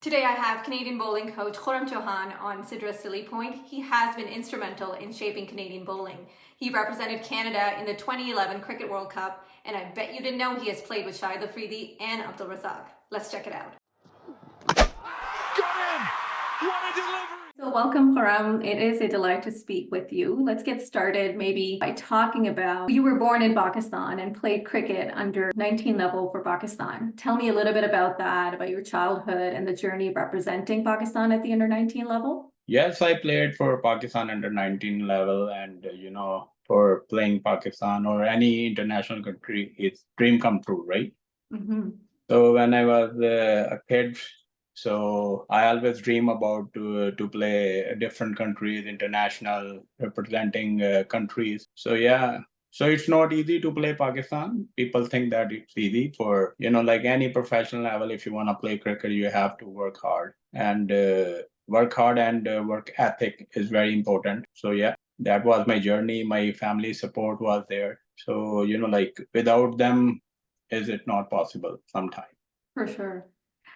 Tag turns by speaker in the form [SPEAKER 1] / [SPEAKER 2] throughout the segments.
[SPEAKER 1] Today I have Canadian bowling coach Khurram Chohan on Sidra Silly Point. He has been instrumental in shaping Canadian bowling. He represented Canada in the 2011 Cricket World Cup, and I bet you didn't know he has played with Shahid Afridi and Abdul Razak. Let's check it out.
[SPEAKER 2] Got him! What a delivery!
[SPEAKER 1] So welcome, Khurram. It is a delight to speak with you. Let's get started maybe by talking about, you were born in Pakistan and played cricket under 19 level for Pakistan. Tell me a little bit about that, about your childhood and the journey of representing Pakistan at the under 19 level.
[SPEAKER 3] Yes, I played for Pakistan under 19 level, and for playing Pakistan or any international country, it's dream come true, right?
[SPEAKER 1] Mm-hmm.
[SPEAKER 3] So when I was a kid, so I always dream about to play different countries, international, representing countries. So yeah, so it's not easy to play Pakistan. People think that it's easy for like any professional level. If you want to play cricket, you have to work hard and work ethic is very important. So yeah, that was my journey. My family support was there. So like without them, is it not possible sometimes?
[SPEAKER 1] For sure.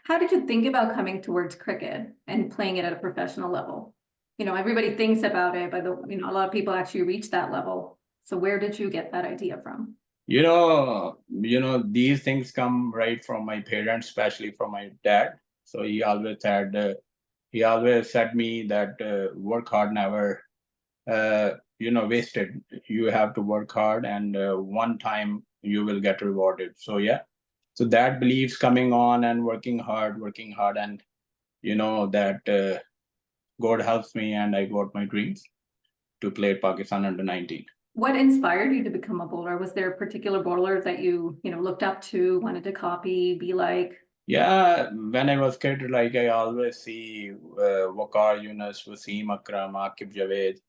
[SPEAKER 1] How did you think about coming towards cricket and playing it at a professional level? Everybody thinks about it, but a lot of people actually reach that level. So where did you get that idea from?
[SPEAKER 3] These things come right from my parents, especially from my dad. So he always said me that work hard never, wasted. You have to work hard, and one time you will get rewarded. So yeah, so that beliefs coming on and working hard, and that God helps me, and I got my dreams to play Pakistan under 19.
[SPEAKER 1] What inspired you to become a bowler? Was there a particular bowler that you looked up to, wanted to copy, be like?
[SPEAKER 3] Yeah, when I was kid, like I always see Waqar Yunus, Wasim Akram, Akib Javed.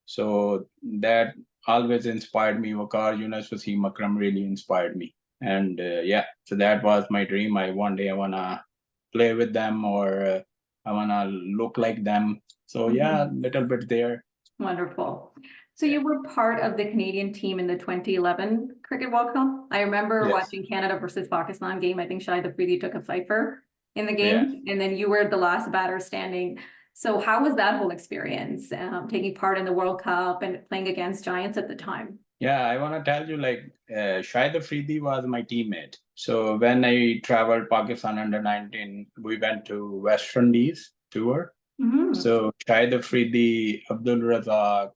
[SPEAKER 3] So that always inspired me. Waqar Yunus, Wasim Akram really inspired me. And yeah, so that was my dream. One day I wanna play with them, or I wanna look like them. So yeah, little bit there.
[SPEAKER 1] Wonderful. So you were part of the Canadian team in the 2011 Cricket World Cup. I remember
[SPEAKER 3] Yes.
[SPEAKER 1] watching Canada versus Pakistan game. I think Shahid Afridi took a fifer in the
[SPEAKER 3] Yeah.
[SPEAKER 1] game, and then you were the last batter standing. So how was that whole experience, taking part in the World Cup and playing against giants at the time?
[SPEAKER 3] Yeah, I want to tell you, like, Shahid Afridi was my teammate. So when I traveled Pakistan under 19, we went to West Indies tour.
[SPEAKER 1] Mhm.
[SPEAKER 3] So Shahid Afridi, Abdul Razak,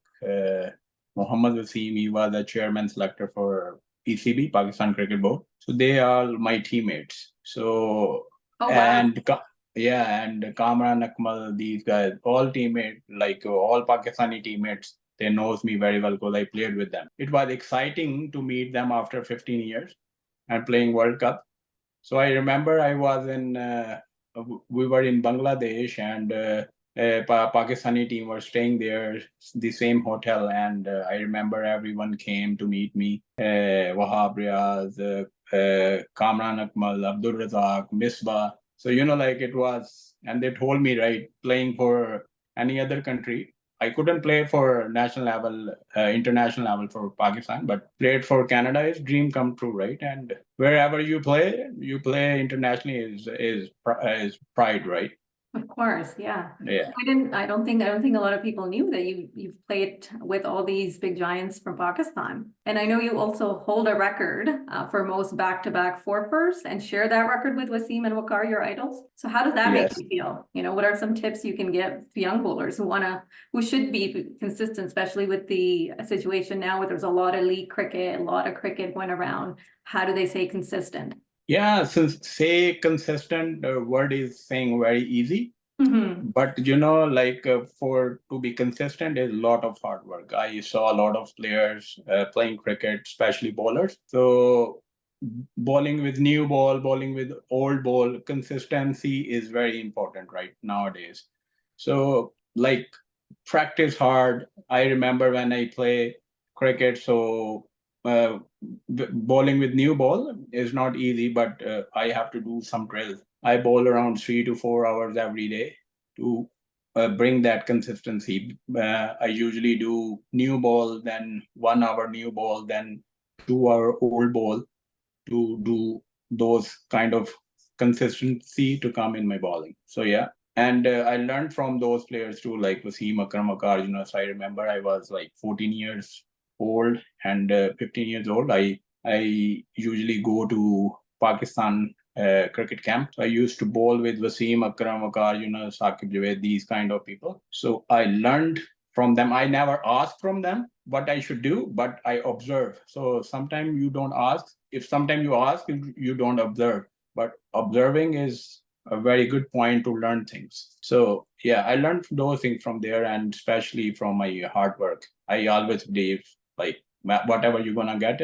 [SPEAKER 3] Mohammad Wasim, he was a chairman selector for PCB, Pakistan Cricket Board. So they are my teammates. So,
[SPEAKER 1] Oh, wow.
[SPEAKER 3] and Kamran Akmal, these guys, all teammates, like all Pakistani teammates, they knows me very well because I played with them. It was exciting to meet them after 15 years and playing World Cup. So I remember we were in Bangladesh, and Pakistani team were staying there, the same hotel. And I remember everyone came to meet me. Wahab Riaz, Kamran Akmal, Abdul Razak, Misbah. So, like it was, and they told me, right, playing for any other country, I couldn't play for national level, international level for Pakistan, but played for Canada is dream come true, right? And wherever you play internationally is pride, right?
[SPEAKER 1] Of course, yeah.
[SPEAKER 3] Yeah.
[SPEAKER 1] I don't think a lot of people knew that you've played with all these big giants from Pakistan. And I know you also hold a record for most back-to-back four-first and share that record with Wasim and Waqar, your idols. So how does that make
[SPEAKER 3] Yes.
[SPEAKER 1] you feel? What are some tips you can give to young bowlers who should be consistent, especially with the situation now where there's a lot of league cricket, a lot of cricket going around. How do they stay consistent?
[SPEAKER 3] Yeah, since say consistent word is saying very easy, but like for to be consistent is a lot of hard work. I saw a lot of players playing cricket, especially bowlers. So bowling with new ball, bowling with old ball, consistency is very important right nowadays. So like practice hard. I remember when I play cricket, so uh, bowling with new ball is not easy, but I have to do some drills. I bowl around 3 to 4 hours every day to bring that consistency. I usually do new ball, then 1 hour new ball, then 2 hour old ball to do those kind of consistency to come in my bowling. So yeah. And I learned from those players too, like Wasim Akram Akarjuna. So I remember I was like 14 years old and 15 years old. I usually go to Pakistan cricket camp. So I used to bowl with Wasim Akram Akarjuna, Saqib Javed, these kind of people. So I learned from them. I never asked from them what I should do, but I observe. So sometimes you don't ask. If sometimes you ask, you don't observe. But observing is a very good point to learn things. So yeah, I learned those things from there, and especially from my hard work. I always believe like whatever you're gonna get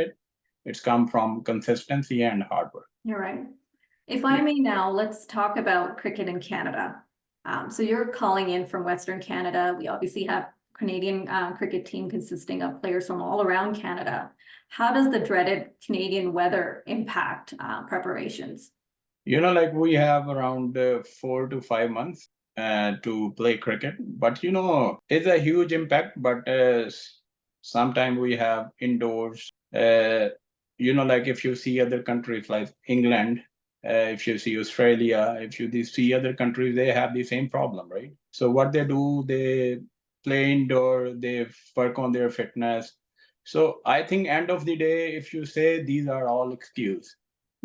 [SPEAKER 3] it's come from consistency and hard work.
[SPEAKER 1] You're right. If I may now, let's talk about cricket in Canada. So you're calling in from Western Canada. We obviously have Canadian cricket team consisting of players from all around Canada. How does the dreaded Canadian weather impact preparations?
[SPEAKER 3] Like we have around 4 to 5 months to play cricket, but it's a huge impact. But sometimes we have indoors. Like if you see other countries like England, if you see Australia, if you see other countries, they have the same problem, right? So what they do, they play indoor, they work on their fitness. So I think end of the day, if you say these are all excuses.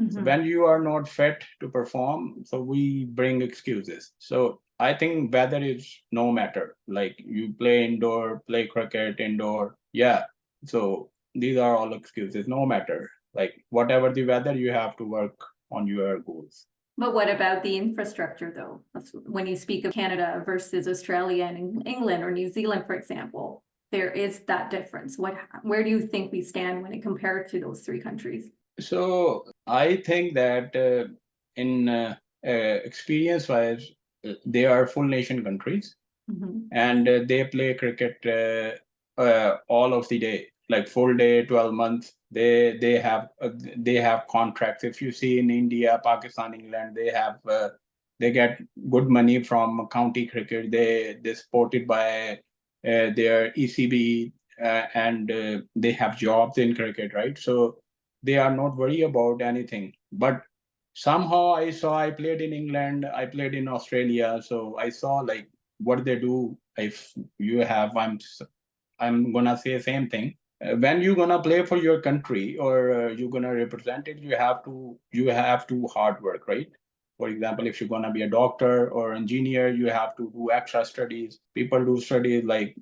[SPEAKER 3] So when you are not fit to perform, so we bring excuses. So I think weather is no matter. Like you play indoor, play cricket indoor. Yeah. So these are all excuses, no matter. Like whatever the weather, you have to work on your goals.
[SPEAKER 1] But what about the infrastructure, though? When you speak of Canada versus Australia and England or New Zealand, for example, there is that difference. Where do you think we stand when it compared to those three countries?
[SPEAKER 3] So I think that in experience-wise, they are full nation countries, and they play cricket all of the day, like full day, 12 months. They have contracts. If you see in India, Pakistan, England, they get good money from county cricket. They supported by their ECB, and they have jobs in cricket, right? So they are not worried about anything. But somehow I played in England, I played in Australia, so I saw like what they do. If you have, I'm gonna say the same thing. When you're gonna play for your country or you're gonna represent it, you have to hard work, right? For example, if you're gonna be a doctor or engineer, you have to do extra studies. People do studies like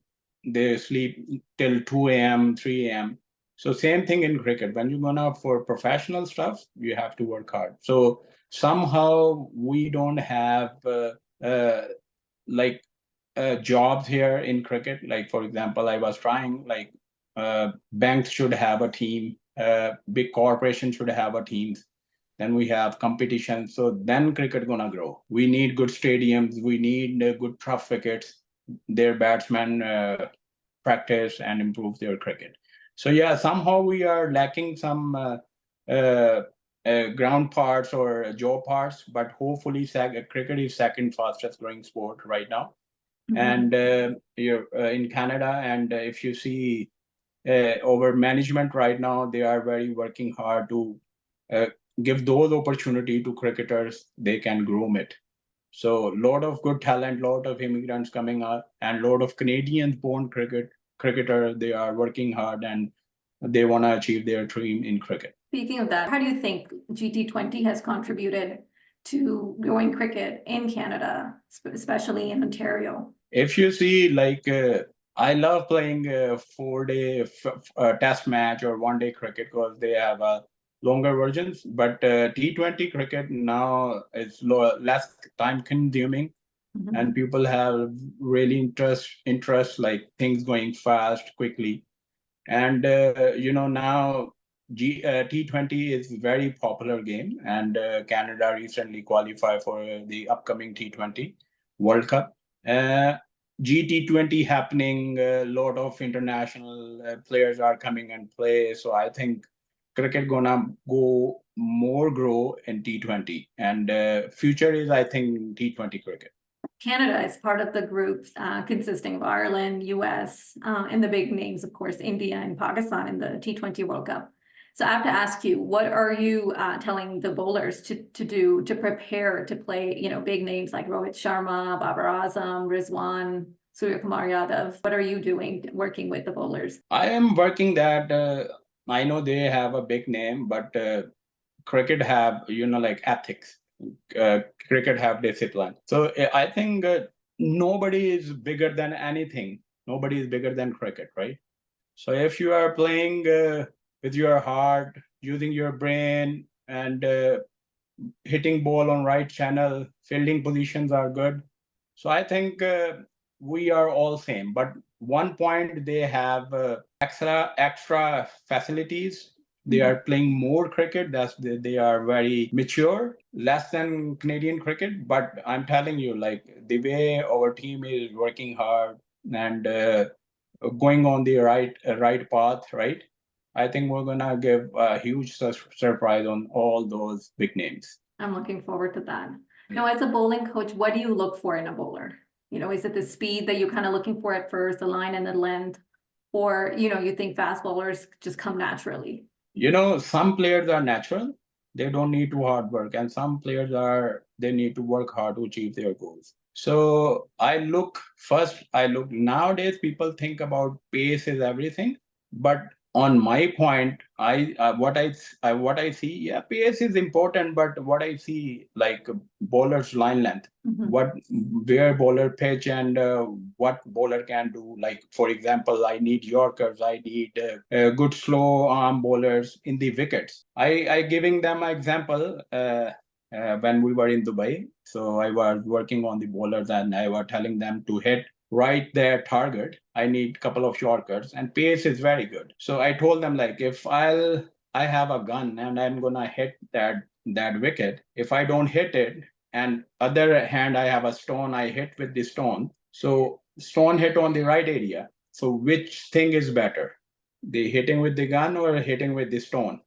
[SPEAKER 3] they sleep till 2 a.m., 3 a.m. So same thing in cricket. When you're gonna for professional stuff, you have to work hard. So somehow we don't have like jobs here in cricket. Like for example, I was trying like banks should have a team, big corporations should have a team. Then we have competition. So then cricket gonna grow. We need good stadiums. We need good tough wickets. Their batsmen practice and improve their cricket. So yeah, somehow we are lacking some ground parts or jaw parts, but hopefully cricket is second fastest growing sport right now. And you're in Canada, and if you see over management right now, they are very working hard to uh, give those opportunity to cricketers. They can groom it. So lot of good talent, lot of immigrants coming up, and lot of Canadians born cricketer. They are working hard and they want to achieve their dream in cricket.
[SPEAKER 1] Speaking of that, how do you think GT20 has contributed to growing cricket in Canada, especially in Ontario?
[SPEAKER 3] If you see, like, I love playing 4-day test match or 1-day cricket because they have longer versions. But T20 cricket now is less time consuming, and people have really interest like things going fast, quickly. And now T20 is very popular game, and Canada recently qualified for the upcoming T20 World Cup. Uh, GT20 happening, a lot of international players are coming and play. So I think cricket gonna go more grow in T20, and future is I think T20 cricket.
[SPEAKER 1] Canada is part of the group consisting of Ireland, US, and the big names, of course, India and Pakistan in the T20 World Cup. So I have to ask you, what are you telling the bowlers to do to prepare to play, big names like Rohit Sharma, Babar Azam, Rizwan, Surya Kumar Yadav? What are you doing working with the bowlers?
[SPEAKER 3] I am working that. I know they have a big name, but cricket have like ethics. Cricket have discipline. So I think nobody is bigger than anything. Nobody is bigger than cricket, right? So if you are playing with your heart, using your brain, and hitting ball on right channel, fielding positions are good. So I think we are all same. But one point they have extra facilities. They are playing more cricket. They are very mature, less than Canadian cricket. But I'm telling you, like the way our team is working hard and going on the right path, right? I think we're gonna give a huge surprise on all those big names.
[SPEAKER 1] I'm looking forward to that. Now, as a bowling coach, what do you look for in a bowler? Is it the speed that you're kind of looking for at first, the line and the length, or you think fast bowlers just come naturally?
[SPEAKER 3] Some players are natural; they don't need to hard work, and some players they need to work hard to achieve their goals. So I look nowadays. People think about pace is everything, but on my point, what I see, yeah, pace is important, but what I see like bowler's line length, what where bowler pitch and what bowler can do. Like for example, I need Yorkers, I need good slow arm bowlers in the wickets. I giving them an example. When we were in Dubai. So I was working on the bowlers and I was telling them to hit right their target. I need a couple of shortcuts and pace is very good. So I told them like if I have a gun and I'm gonna hit that wicket, if I don't hit it and other hand I have a stone, I hit with the stone. So stone hit on the right area. So which thing is better? The hitting with the gun or hitting with the stone?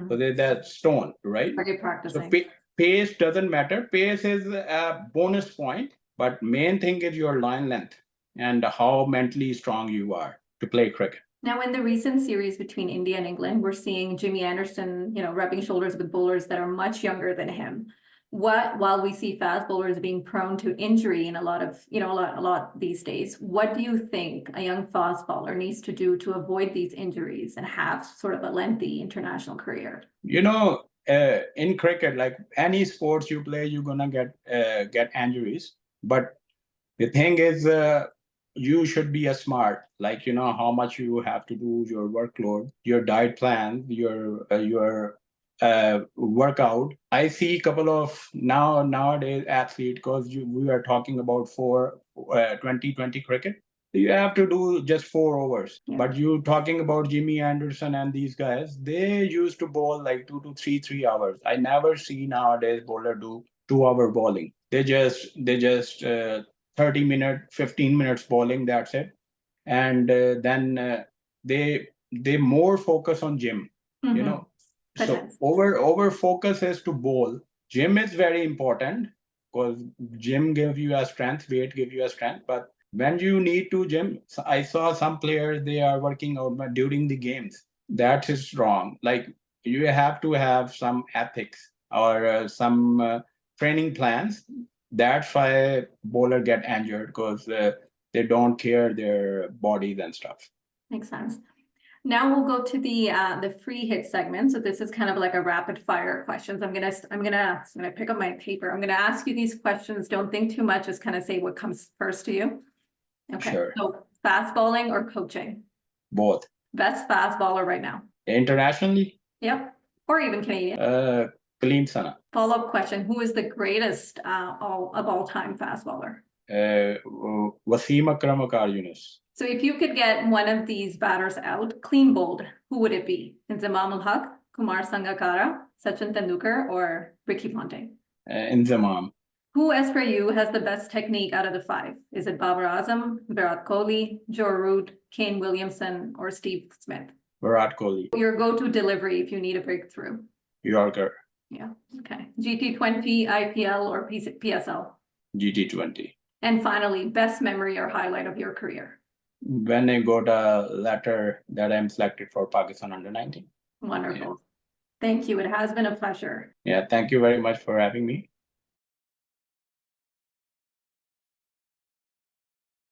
[SPEAKER 3] So there's that stone, right?
[SPEAKER 1] Are you
[SPEAKER 3] So
[SPEAKER 1] practicing?
[SPEAKER 3] pace doesn't matter. Pace is a bonus point, but main thing is your line length and how mentally strong you are to play cricket.
[SPEAKER 1] Now, in the recent series between India and England, we're seeing Jimmy Anderson, rubbing shoulders with bowlers that are much younger than him. While we see fast bowlers being prone to injury in a lot these days, what do you think a young fast bowler needs to do to avoid these injuries and have sort of a lengthy international career?
[SPEAKER 3] In cricket, like any sports you play, you're gonna get injuries. But the thing is, you should be a smart, like how much you have to do, your workload, your diet plan, your workout. I see a couple of nowadays athletes because we are talking about 2020 cricket. You have to do just 4 overs.
[SPEAKER 1] Yeah.
[SPEAKER 3] But you talking about Jimmy Anderson and these guys, they used to bowl like 2 to 3 hours. I never see nowadays bowler do 2 hour bowling. They just 30 minute, 15 minutes bowling. That's it. And then they more focus on gym. You know, so
[SPEAKER 1] Fitness.
[SPEAKER 3] over focus is to bowl. Gym is very important because gym gives you a strength, weight gives you a strength. But when you need to gym, I saw some players they are working out during the games. That is wrong. Like you have to have some ethics or some training plans. That's why bowler get injured because they don't care their bodies and stuff.
[SPEAKER 1] Makes sense. Now we'll go to the free hit segment. So this is kind of like a rapid fire questions. I'm gonna pick up my paper. I'm gonna ask you these questions. Don't think too much. Just kind of say what comes first to you. Okay.
[SPEAKER 3] Sure.
[SPEAKER 1] So fast bowling or coaching?
[SPEAKER 3] Both.
[SPEAKER 1] Best fast bowler right now?
[SPEAKER 3] Internationally?
[SPEAKER 1] Yep. Or even Canadian.
[SPEAKER 3] Clean Sana.
[SPEAKER 1] Follow-up question. Who is the greatest of all time fast bowler?
[SPEAKER 3] Wasim Akram Yunus.
[SPEAKER 1] So if you could get one of these batters out, clean bowled, who would it be? Inzamam ul Haq, Kumar Sangakkara, Sachin Tendulkar, or Ricky Ponting?
[SPEAKER 3] Inzamam.
[SPEAKER 1] Who, as per you, has the best technique out of the five? Is it Babar Azam, Virat Kohli, Joe Root, Kane Williamson, or Steve Smith?
[SPEAKER 3] Virat Kohli.
[SPEAKER 1] Your go-to delivery if you need a breakthrough?
[SPEAKER 3] Yorker.
[SPEAKER 1] Yeah, okay. GT20, IPL, or PSL?
[SPEAKER 3] GT20.
[SPEAKER 1] And finally, best memory or highlight of your career?
[SPEAKER 3] When I got a letter that I'm selected for Pakistan under 19.
[SPEAKER 1] Wonderful. Thank you. It has been a pleasure.
[SPEAKER 3] Yeah, thank you very much for having me.